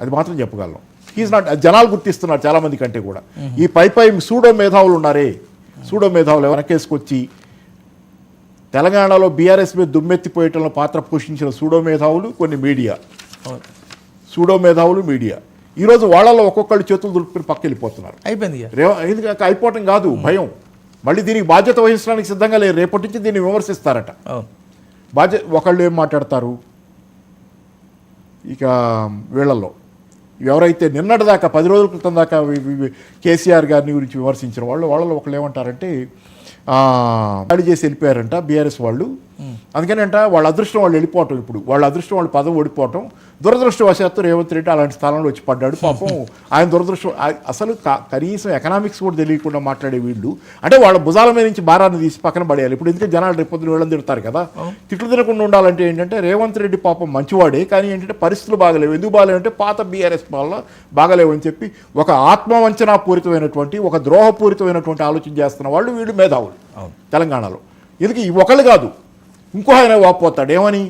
అది మాత్రం చెప్పగలను. హీఈస్ నాట్, జనాలు గుర్తిస్తున్నారు చాలామంది కంటే కూడా. ఈ పై సూడో మేధావులు ఉన్నారే, సూడో మేధావులు వెనకేసుకొచ్చి తెలంగాణలో బీఆర్ఎస్ మీద దుమ్మెత్తిపోయటంలో పాత్ర పోషించిన సూడో మేధావులు కొన్ని మీడియా, సూడో మేధావులు మీడియా ఈరోజు వాళ్ళలో ఒక్కొక్కళ్ళు చేతులు దులుపుకుని పక్క వెళ్ళిపోతున్నారు. అయిపోయింది. ఎందుకంటే అయిపోవటం కాదు, భయం. మళ్ళీ దీనికి బాధ్యత వహించడానికి సిద్ధంగా లేరు. రేపటి నుంచి దీన్ని విమర్శిస్తారట. ఒకళ్ళు ఏం మాట్లాడతారు ఇక వీళ్ళల్లో, ఎవరైతే నిన్నటిదాకా 10 రోజుల క్రితం దాకా కేసీఆర్ గారిని గురించి విమర్శించిన వాళ్ళలో ఒకళ్ళు ఏమంటారంటే దాడి చేసి వెళ్ళిపోయారంట బీఆర్ఎస్ వాళ్ళు. అందుకనంట వాళ్ళ అదృష్టం వాళ్ళు వెళ్ళిపోవటం, ఇప్పుడు వాళ్ళ అదృష్టం వాళ్ళు పదవి ఓడిపోవటం. దురదృష్టవశాత్తు రేవంత్ రెడ్డి అలాంటి స్థానంలో వచ్చి పడ్డాడు. పాపం ఆయన దురదృష్టం. అసలు కనీసం ఎకనామిక్స్ కూడా తెలియకుండా మాట్లాడే వీళ్ళు అంటే వాళ్ళ భుజాల మీద నుంచి భారాన్ని తీసి పక్కన పడేయాలి. ఇప్పుడు ఎందుకంటే జనాలు రేపు పొద్దున వీళ్ళని తిడతారు కదా. తిట్లు తినకుండా ఉండాలంటే ఏంటంటే రేవంత్ రెడ్డి పాపం మంచివాడే, కానీ ఏంటంటే పరిస్థితులు బాగలేవు. ఎందుకు బాగలేవంటే పాత బీఆర్ఎస్ వల్ల బాగలేవు అని చెప్పి ఒక ఆత్మవంచనా పూరితమైనటువంటి, ఒక ద్రోహపూరితమైనటువంటి ఆలోచన చేస్తున్న వాళ్ళు వీళ్ళు మేధావులు తెలంగాణలో. ఎందుకు ఒకళ్ళు కాదు, ఇంకో ఆయన వాపోతాడు. ఏమని,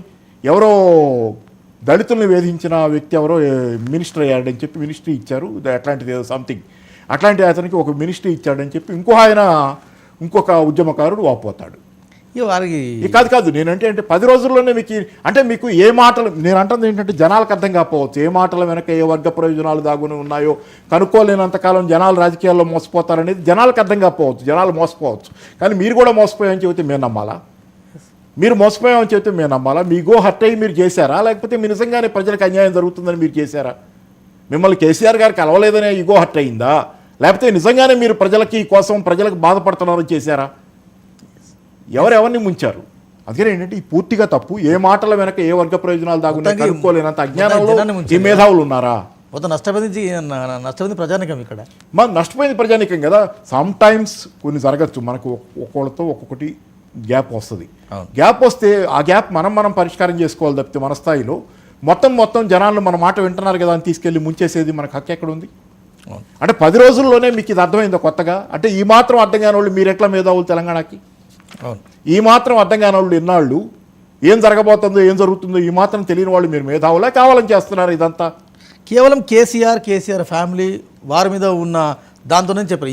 ఎవరో దళితుల్ని వేధించిన వ్యక్తి ఎవరో మినిస్టర్ అయ్యాడని చెప్పి మినిస్ట్రీ ఇచ్చారు, అట్లాంటిది ఏదో సంథింగ్, అట్లాంటి అతనికి ఒక మినిస్ట్రీ ఇచ్చాడని చెప్పి ఇంకొక ఉద్యమకారుడు వాపోతాడు. కాదు నేనంటే 10 రోజుల్లోనే మీకు ఏ మాటలు, నేను అంటుంది ఏంటంటే జనాలకు అర్థం కాకపోవచ్చు ఏ మాటల వెనక ఏ వర్గ ప్రయోజనాలు దాగుని ఉన్నాయో కనుక్కోలేనంతకాలం జనాలు రాజకీయాల్లో మోసపోతారనేది జనాలకు అర్థం కాకపోవచ్చు, జనాలు మోసపోవచ్చు. కానీ మీరు కూడా మోసపోయామని చెబితే మేము నమ్మాలా? మీరు మోసపోయామని చెబితే మేము నమ్మాలా? మీ గో హర్ట్ అయ్యి మీరు చేశారా, లేకపోతే మీ నిజంగానే ప్రజలకు అన్యాయం జరుగుతుందని మీరు చేశారా? మిమ్మల్ని కేసీఆర్ గారు కలవలేదనే ఈగో హర్ట్ అయిందా, లేకపోతే నిజంగానే మీరు ప్రజలకు బాధపడుతున్నారని చేశారా? ఎవరిని ముంచారు? అందుకని ఏంటంటే ఈ పూర్తిగా తప్పు. ఏ మాటల వెనక ఏ వర్గ ప్రయోజనాలు దాగున్నాయి కనుక్కోలేనంత అజ్ఞానంలో ఈ మేధావులు ఉన్నారా? నష్టపోయింది ప్రజానికం. ఇక్కడ నష్టపోయింది ప్రజానికం కదా. సమ్ టైమ్స్ కొన్ని జరగచ్చు, మనకు ఒక్కొక్కరితో ఒక్కొక్కటి గ్యాప్ వస్తుంది. గ్యాప్ వస్తే ఆ గ్యాప్ మనం పరిష్కారం చేసుకోవాలి తప్పితే మన స్థాయిలో మొత్తం జనాలు మన మాట వింటున్నారు కదా అని తీసుకెళ్ళి ముంచేసేది మనకు హక్కు ఎక్కడ ఉంది? అంటే 10 రోజుల్లోనే మీకు ఇది అర్థమైందో కొత్తగా? అంటే ఈ మాత్రం అర్థం కాని వాళ్ళు మీరు ఎట్లా మేధావులు తెలంగాణకి? ఈ మాత్రం అర్థం కాని వాళ్ళు ఇన్నాళ్ళు ఏం జరగబోతుందో ఏం జరుగుతుందో ఈ మాత్రం తెలియని వాళ్ళు మీరు మేధావులా కావాలని చేస్తున్నారు ఇదంతా? కేవలం కేసీఆర్ ఫ్యామిలీ వారి మీద ఉన్న దాంతోనే చెప్పారు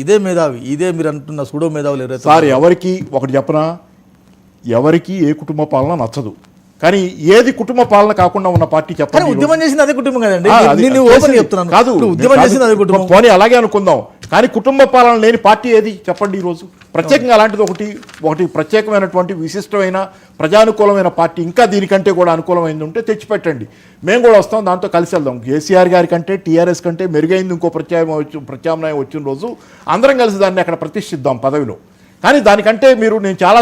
ఇదే మేధావి, ఇదే మీరు అంటున్న సూడో మేధావులు ఎవరైతే. సార్ ఎవరికి ఒకటి చెప్పనా, ఎవరికి ఏ కుటుంబ పాలన నచ్చదు, కానీ ఏది కుటుంబ పాలన కాకుండా ఉన్న పార్టీ చెప్పండి. ఉద్యమం చేసింది అదే కుటుంబం కదండి. కాదు ఉద్యమం చేసింది అదే కుటుంబం. పోనీ అలాగే అనుకుందాం, కానీ కుటుంబ పాలన లేని పార్టీ ఏది చెప్పండి ఈరోజు? ప్రత్యేకంగా అలాంటిది ఒకటి ప్రత్యేకమైనటువంటి విశిష్టమైన ప్రజానుకూలమైన పార్టీ ఇంకా దీనికంటే కూడా అనుకూలమైంది ఉంటే తెచ్చిపెట్టండి, మేము కూడా వస్తాం, దాంతో కలిసి వెళ్దాం. కేసీఆర్ గారి కంటే టీఆర్ఎస్ కంటే మెరుగైంది ఇంకో ప్రత్యామ్నాయం వచ్చిన రోజు అందరం కలిసి దాన్ని అక్కడ ప్రతిష్ఠిద్దాం పదవిలో. కానీ దానికంటే నేను చాలా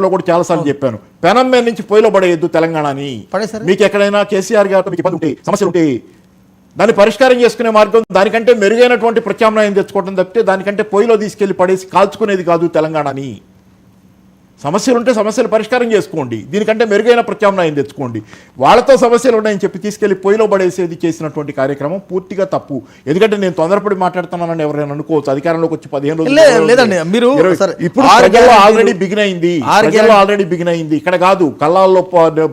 లో కూడా చాలాసార్లు చెప్పాను, పెనం మీద నుంచి పొయ్యిలో పడేయద్దు తెలంగాణని. మీకు ఎక్కడైనా కేసీఆర్ గారితో మీకు ఇబ్బంది ఉంటే, సమస్యలు ఉంటే దాన్ని పరిష్కారం చేసుకునే మార్గం దానికంటే మెరుగైనటువంటి ప్రత్యామ్నాయం తెచ్చుకోవడం తప్పితే దానికంటే పొయ్యిలో తీసుకెళ్లి పడేసి కాల్చుకునేది కాదు తెలంగాణని. సమస్యలుంటే సమస్యలు పరిష్కారం చేసుకోండి, దీనికంటే మెరుగైన ప్రత్యామ్నాయం తెచ్చుకోండి. వాళ్ళతో సమస్యలు ఉన్నాయని చెప్పి తీసుకెళ్లి పొయ్యిలో పడేసేది చేసినటువంటి కార్యక్రమం పూర్తిగా తప్పు. ఎందుకంటే నేను తొందరపడి మాట్లాడుతున్నానని ఎవరైనా అనుకోవచ్చు. అధికారంలోకి వచ్చి 15 రోజులు ఇప్పుడు ఆల్రెడీ బిగిన్ అయింది. ఇక్కడ కాదు, కళ్ళాల్లో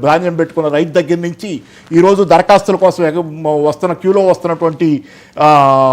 ధాన్యం పెట్టుకున్న రైతు దగ్గర నుంచి ఈ రోజు దరఖాస్తుల కోసం క్యూలో వస్తున్నటువంటి